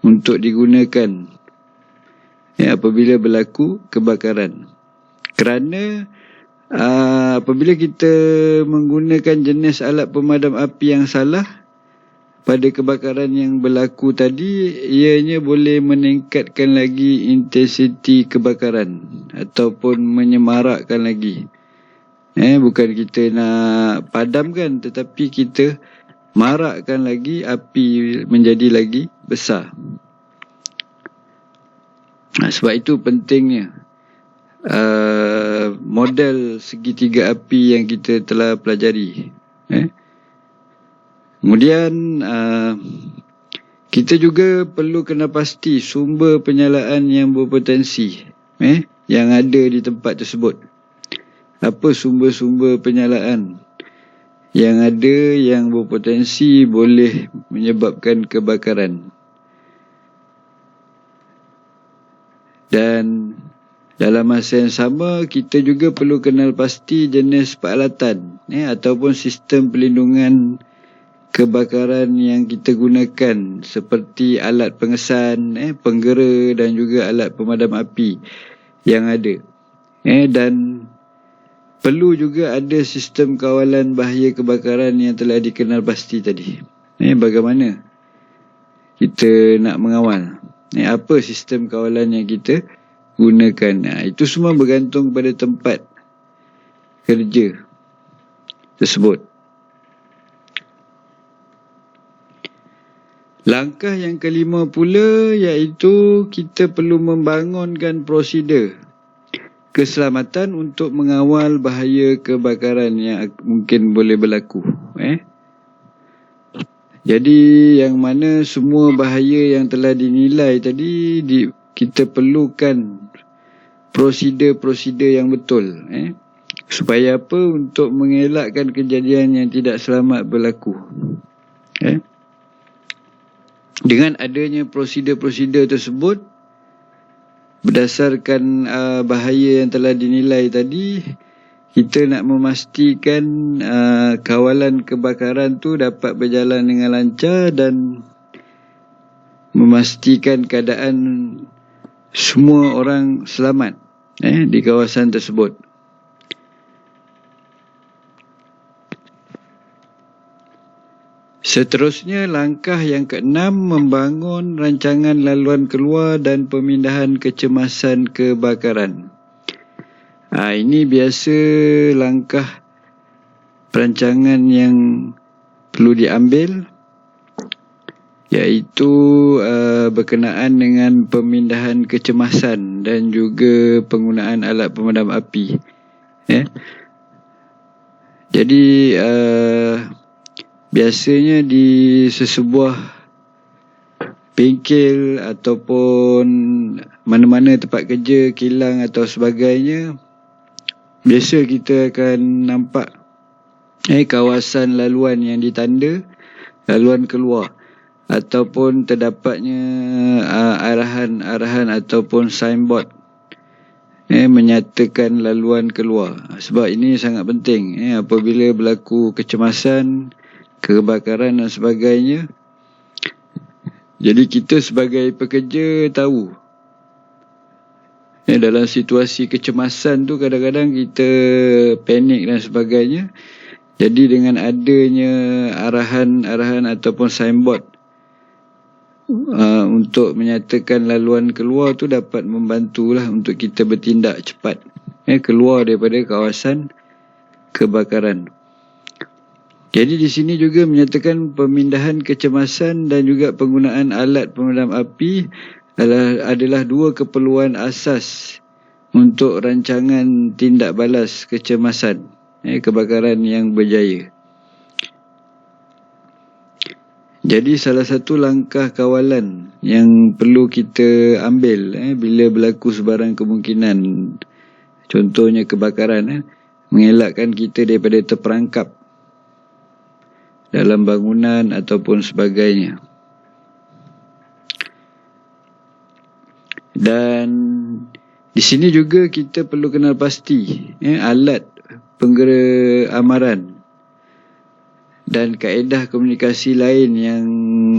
Speaker 1: untuk digunakan apabila berlaku kebakaran. Kerana apabila kita menggunakan jenis alat pemadam api yang salah pada kebakaran yang berlaku tadi, ianya boleh meningkatkan lagi intensiti kebakaran ataupun menyemarakkan lagi. Bukan kita nak padamkan, tetapi kita marakkan lagi, api menjadi lagi besar. Sebab itu pentingnya model segitiga api yang kita telah pelajari. Kemudian kita juga perlu kena pasti sumber penyalaan yang berpotensi yang ada di tempat tersebut. Apa sumber-sumber penyalaan yang ada yang berpotensi boleh menyebabkan kebakaran. Dan dalam masa yang sama, kita juga perlu kenal pasti jenis peralatan ataupun sistem pelindungan kebakaran yang kita gunakan, seperti alat pengesan, penggera dan juga alat pemadam api yang ada. Dan perlu juga ada sistem kawalan bahaya kebakaran yang telah dikenal pasti tadi. Bagaimana kita nak mengawal? Apa sistem kawalan yang kita gunakan? Itu semua bergantung pada tempat kerja tersebut. Langkah yang kelima pula iaitu kita perlu membangunkan prosedur keselamatan untuk mengawal bahaya kebakaran yang mungkin boleh berlaku. Jadi yang mana semua bahaya yang telah dinilai tadi kita perlukan prosedur-prosedur yang betul. Supaya apa? Untuk mengelakkan kejadian yang tidak selamat berlaku. Dengan adanya prosedur-prosedur tersebut, berdasarkan bahaya yang telah dinilai tadi, kita nak memastikan kawalan kebakaran tu dapat berjalan dengan lancar dan memastikan keadaan semua orang selamat di kawasan tersebut. Seterusnya, langkah yang keenam, membangun rancangan laluan keluar dan pemindahan kecemasan kebakaran. Ini biasa langkah perancangan yang perlu diambil, iaitu berkenaan dengan pemindahan kecemasan dan juga penggunaan alat pemadam api. Jadi biasanya di sesebuah bengkel ataupun mana-mana tempat kerja, kilang atau sebagainya, biasa kita akan nampak kawasan laluan yang ditanda, laluan keluar, ataupun terdapatnya arahan-arahan ataupun signboard menyatakan laluan keluar. Sebab ini sangat penting apabila berlaku kecemasan, kebakaran dan sebagainya. Jadi kita sebagai pekerja tahu dalam situasi kecemasan tu kadang-kadang kita panik dan sebagainya. Jadi dengan adanya arahan-arahan ataupun signboard untuk menyatakan laluan keluar tu dapat membantulah untuk kita bertindak cepat keluar daripada kawasan kebakaran. Jadi di sini juga menyatakan pemindahan kecemasan dan juga penggunaan alat pemadam api adalah dua keperluan asas untuk rancangan tindak balas kecemasan kebakaran yang berjaya. Jadi salah satu langkah kawalan yang perlu kita ambil bila berlaku sebarang kemungkinan, contohnya kebakaran, mengelakkan kita daripada terperangkap dalam bangunan ataupun sebagainya. Dan di sini juga kita perlu kenal pasti alat penggera amaran dan kaedah komunikasi lain yang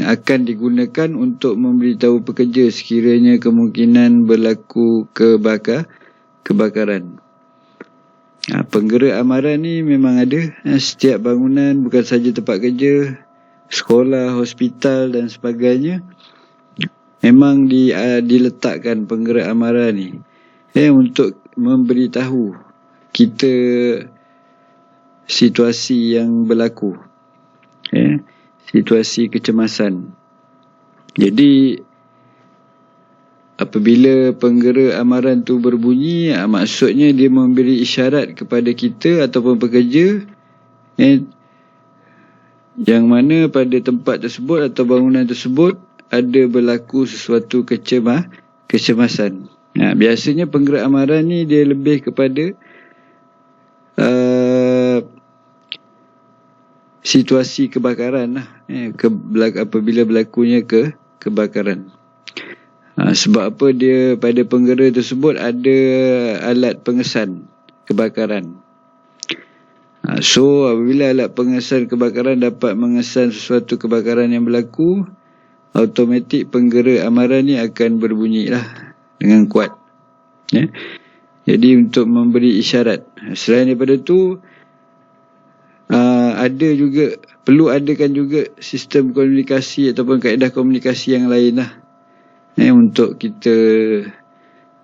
Speaker 1: akan digunakan untuk memberitahu pekerja sekiranya kemungkinan berlaku kebakaran. Penggera amaran ni memang ada setiap bangunan, bukan saja tempat kerja, sekolah, hospital dan sebagainya. Memang diletakkan penggera amaran ni untuk memberitahu kita situasi yang berlaku, situasi kecemasan. Jadi apabila penggera amaran tu berbunyi, maksudnya dia memberi isyarat kepada kita ataupun pekerja yang mana pada tempat tersebut atau bangunan tersebut ada berlaku sesuatu kecemasan. Biasanya penggera amaran ni dia lebih kepada situasi kebakaran apabila berlakunya kebakaran. Sebab apa? Dia pada penggera tersebut ada alat pengesan kebakaran. So apabila alat pengesan kebakaran dapat mengesan sesuatu kebakaran yang berlaku, automatik penggera amaran ni akan berbunyi dengan kuat. Jadi untuk memberi isyarat. Selain daripada tu, perlu adakan juga sistem komunikasi ataupun kaedah komunikasi yang lain untuk kita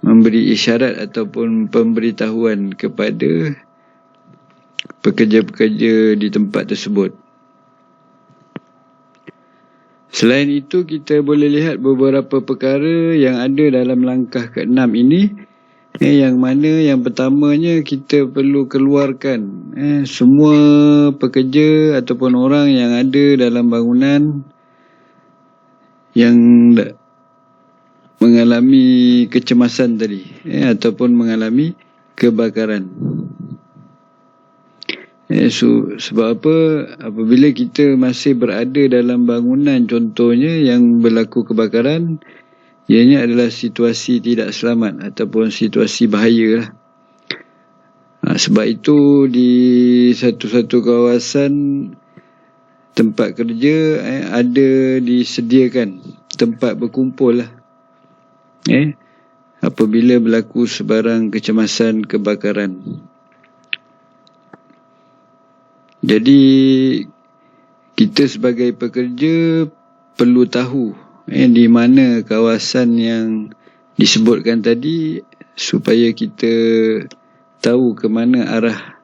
Speaker 1: memberi isyarat ataupun pemberitahuan kepada pekerja-pekerja di tempat tersebut. Selain itu, kita boleh lihat beberapa perkara yang ada dalam langkah ke-6 ini. Yang mana yang pertamanya kita perlu keluarkan semua pekerja ataupun orang yang ada dalam bangunan yang mengalami kecemasan tadi, ataupun mengalami kebakaran. Sebab apa? Apabila kita masih berada dalam bangunan contohnya yang berlaku kebakaran, ianya adalah situasi tidak selamat ataupun situasi bahaya lah. Sebab itu di satu-satu kawasan tempat kerja ada disediakan tempat berkumpul lah. Apabila berlaku sebarang kecemasan kebakaran. Jadi kita sebagai pekerja perlu tahu di mana kawasan yang disebutkan tadi supaya kita tahu ke mana arah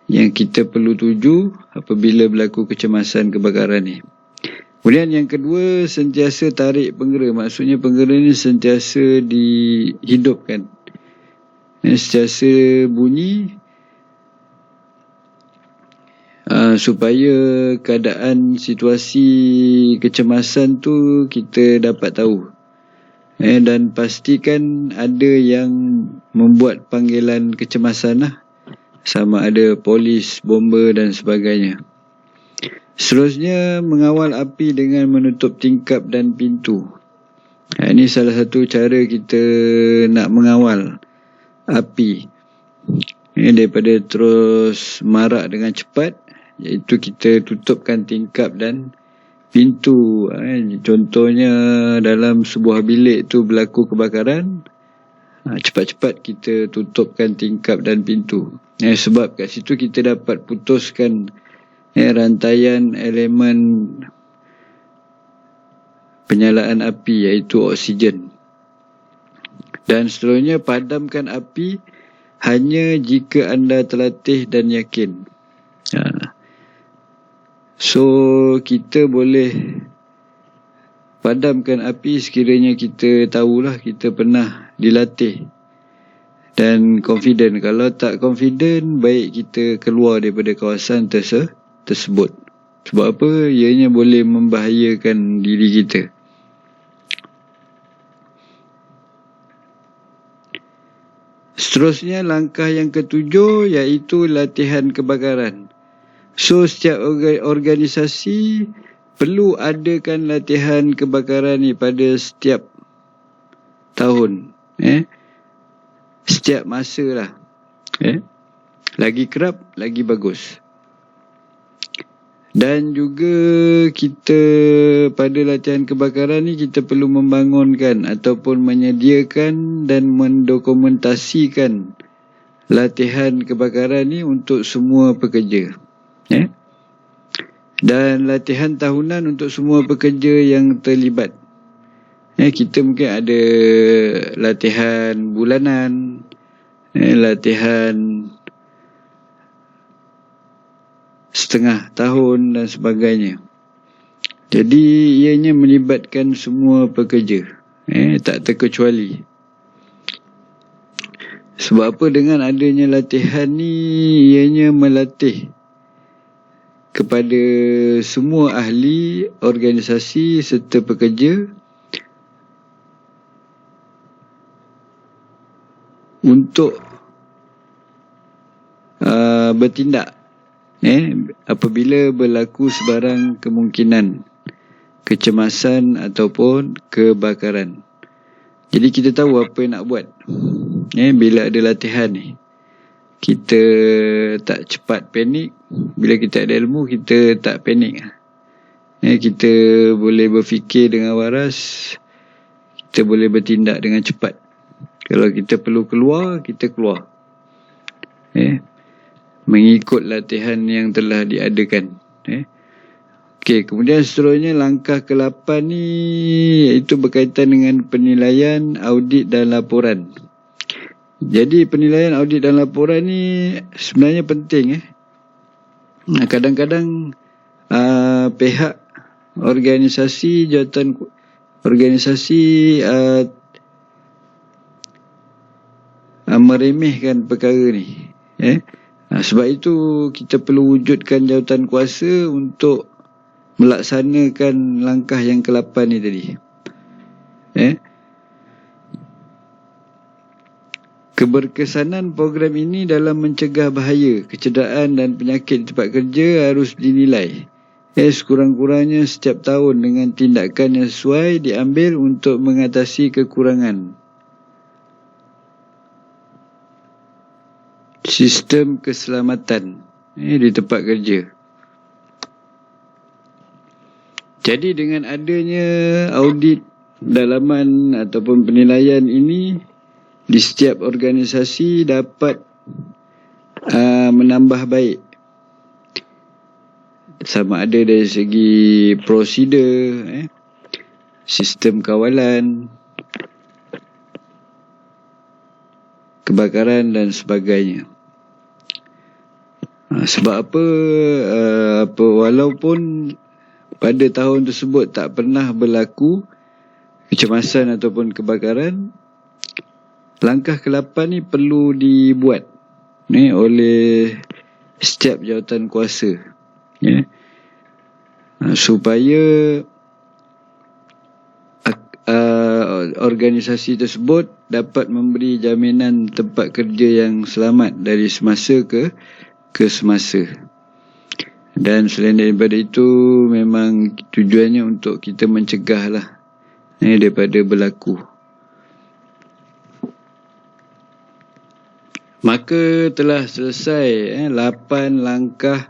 Speaker 1: yang kita perlu tuju apabila berlaku kecemasan kebakaran ni. Kemudian yang kedua, sentiasa tarik penggera. Maksudnya penggera ni sentiasa dihidupkan. Sentiasa bunyi supaya keadaan situasi kecemasan tu kita dapat tahu. Dan pastikan ada yang membuat panggilan kecemasan lah. Sama ada polis, bomba dan sebagainya. Seterusnya, mengawal api dengan menutup tingkap dan pintu. Ini salah satu cara kita nak mengawal api. Daripada terus marak dengan cepat, iaitu kita tutupkan tingkap dan pintu. Contohnya dalam sebuah bilik tu berlaku kebakaran, cepat-cepat kita tutupkan tingkap dan pintu. Sebab kat situ kita dapat putuskan rantaian elemen penyalaan api, iaitu oksigen. Dan seterusnya, padamkan api hanya jika anda terlatih dan yakin. So, kita boleh padamkan api sekiranya kita tahulah, kita pernah dilatih dan confident. Kalau tak confident, baik kita keluar daripada kawasan tersebut. Sebab apa? Ianya boleh membahayakan diri kita. Seterusnya, langkah yang ketujuh iaitu latihan kebakaran. So, setiap organisasi perlu adakan latihan kebakaran ni pada setiap tahun. Setiap masa lah. Lagi kerap, lagi bagus. Dan juga kita pada latihan kebakaran ni kita perlu membangunkan ataupun menyediakan dan mendokumentasikan latihan kebakaran ni untuk semua pekerja. Dan latihan tahunan untuk semua pekerja yang terlibat. Kita mungkin ada latihan bulanan, latihan setengah tahun dan sebagainya. Jadi ianya melibatkan semua pekerja, tak terkecuali. Sebab apa? Dengan adanya latihan ni, ianya melatih kepada semua ahli, organisasi serta pekerja untuk bertindak apabila berlaku sebarang kemungkinan kecemasan ataupun kebakaran. Jadi kita tahu apa yang nak buat bila ada latihan ni. Kita tak cepat panik. Bila kita ada ilmu, kita tak panik. Kita boleh berfikir dengan waras. Kita boleh bertindak dengan cepat. Kalau kita perlu keluar, kita keluar. Mengikut latihan yang telah diadakan. Okey, kemudian seterusnya langkah ke-8 ni iaitu berkaitan dengan penilaian, audit dan laporan. Jadi penilaian, audit dan laporan ni sebenarnya penting. Kadang-kadang pihak organisasi meremehkan perkara ni. Sebab itu kita perlu wujudkan jawatan kuasa untuk melaksanakan langkah yang ke-8 ni tadi. Keberkesanan program ini dalam mencegah bahaya, kecederaan dan penyakit di tempat kerja harus dinilai. Sekurang-kurangnya setiap tahun dengan tindakan yang sesuai diambil untuk mengatasi kekurangan sistem keselamatan di tempat kerja. Jadi dengan adanya audit dalaman ataupun penilaian ini di setiap organisasi dapat menambah baik, sama ada dari segi prosedur, sistem kawalan, kebakaran dan sebagainya. Sebab apa? Walaupun pada tahun tersebut tak pernah berlaku kecemasan ataupun kebakaran, langkah ke-8 ni perlu dibuat oleh setiap jawatan kuasa, supaya organisasi tersebut dapat memberi jaminan tempat kerja yang selamat dari semasa ke semasa. Dan selain daripada itu, memang tujuannya untuk kita mencegahlah daripada berlaku. Maka telah selesai 8 langkah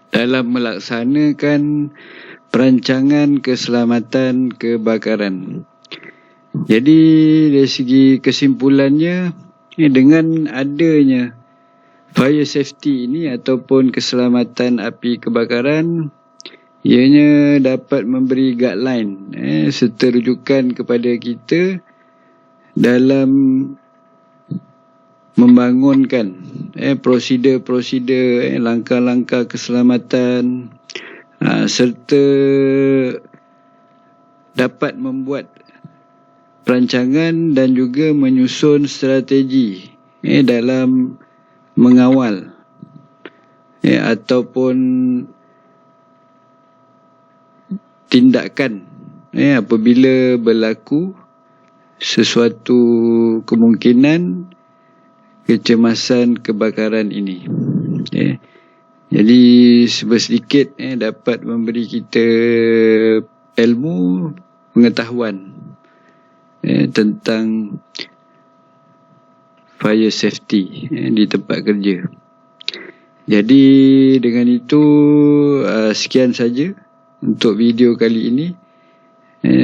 Speaker 1: dalam melaksanakan perancangan keselamatan kebakaran. Jadi dari segi kesimpulannya, dengan adanya fire safety ini ataupun keselamatan api kebakaran, ianya dapat memberi guideline serta rujukan kepada kita dalam membangunkan prosedur, langkah-langkah keselamatan, serta dapat membuat perancangan dan juga menyusun strategi dalam mengawal ataupun tindakan apabila berlaku sesuatu kemungkinan kecemasan kebakaran ini. Jadi sedikit dapat memberi kita ilmu, pengetahuan tentang fire safety di tempat kerja. Jadi dengan itu sekian saja untuk video kali ini.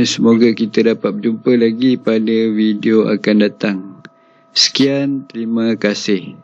Speaker 1: Semoga kita dapat berjumpa lagi pada video akan datang. Sekian, terima kasih.